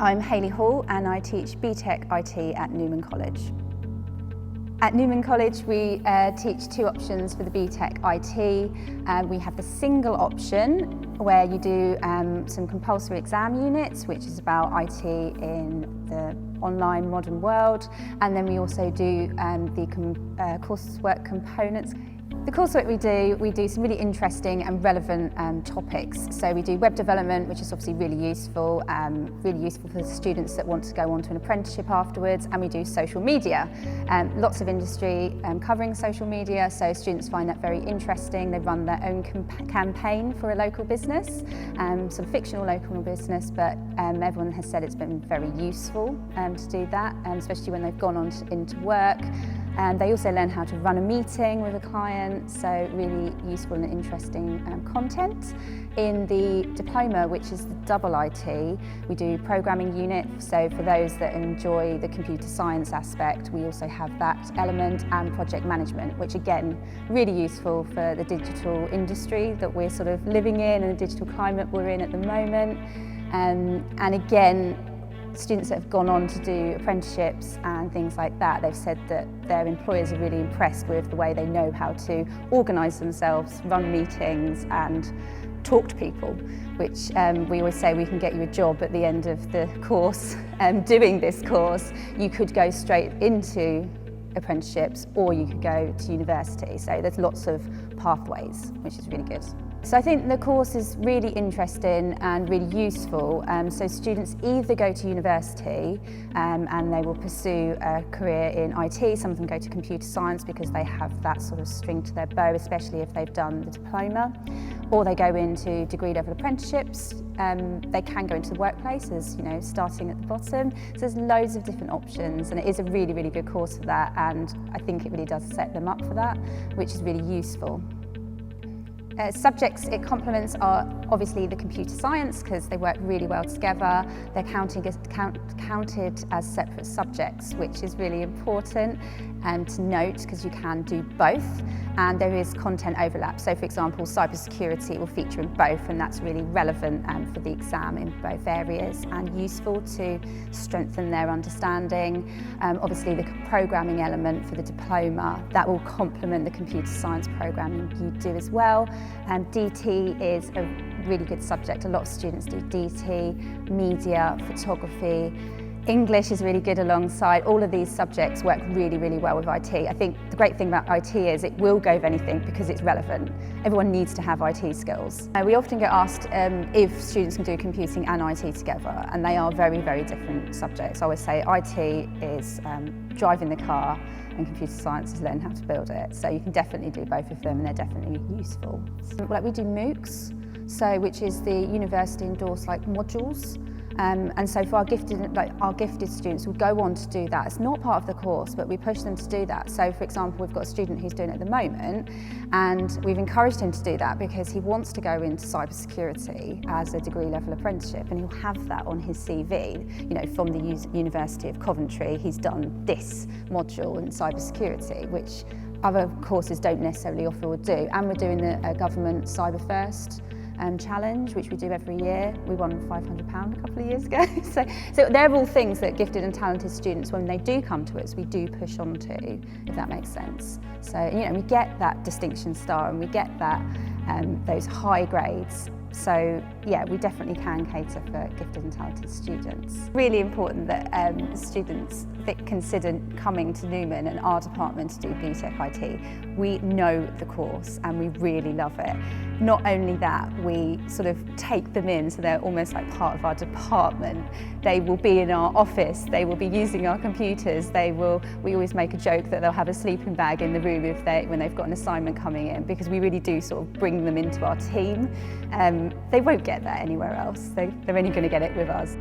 I'm Hayley Hall and I teach BTEC IT at Newman College. At Newman College we teach two options for the BTEC IT. We have the single option where you do some compulsory exam units, which is about IT in the online modern world, and then we also do the coursework components. The coursework we do some really interesting and relevant topics. So we do web development, which is obviously really useful for the students that want to go on to an apprenticeship afterwards, and we do social media. Lots of industry covering social media, so students find that very interesting. They run their own campaign for a local business, sort of fictional local business, but everyone has said it's been very useful to do that, especially when they've gone on into work. And they also learn how to run a meeting with a client, so really useful and interesting content. In the diploma, which is the double IT, we do programming unit, so for those that enjoy the computer science aspect, we also have that element, and project management, which again, really useful for the digital industry that we're sort of living in and the digital climate we're in at the moment. And again, students that have gone on to do apprenticeships and things like that, they've said that their employers are really impressed with the way they know how to organise themselves, run meetings and talk to people, which we always say we can get you a job at the end of the course. Doing this course, you could go straight into apprenticeships or you could go to university, so there's lots of pathways, which is really good. So I think the course is really interesting and really useful. So students either go to university and they will pursue a career in IT. Some of them go to computer science because they have that sort of string to their bow, especially if they've done the diploma. Or they go into degree level apprenticeships. They can go into the workplace as, starting at the bottom. So there's loads of different options, and it is a really, really good course for that, and I think it really does set them up for that, which is really useful. Subjects it complements are obviously the computer science, because they work really well together. They're counted as separate subjects, which is really important to note, because you can do both, and there is content overlap. So for example, cybersecurity will feature in both, and that's really relevant for the exam in both areas and useful to strengthen their understanding. Obviously the programming element for the diploma, that will complement the computer science programming you do as well. DT is a really good subject. A lot of students do DT, media, photography. English is really good alongside. All of these subjects work really, really well with IT. I think the great thing about IT is it will go with anything because it's relevant. Everyone needs to have IT skills. We often get asked if students can do computing and IT together, and they are very, very different subjects. I always say IT is driving the car and computer science is learning how to build it. So you can definitely do both of them, and they're definitely useful. We do MOOCs, which is the university endorsed modules. And so for our gifted students will go on to do that. It's not part of the course, but we push them to do that. So for example, we've got a student who's doing it at the moment, and we've encouraged him to do that because he wants to go into cybersecurity as a degree level apprenticeship, and he'll have that on his CV. From the University of Coventry, he's done this module in cybersecurity, which other courses don't necessarily offer or do. And we're doing the government Cyber First challenge, which we do every year. We won £500 a couple of years ago. so they're all things that gifted and talented students, when they do come to us, we do push on to, if that makes sense. So we get that distinction star, and we get that those high grades. So yeah, we definitely can cater for gifted and talented students. Really important that students that consider coming to Newman and our department to do BTEC IT, we know the course and we really love it. Not only that, we sort of take them in, so they're almost like part of our department. They will be in our office, they will be using our computers, we always make a joke that they'll have a sleeping bag in the room when they've got an assignment coming in, because we really do sort of bring them into our team. They won't get that anywhere else. They're only going to get it with us.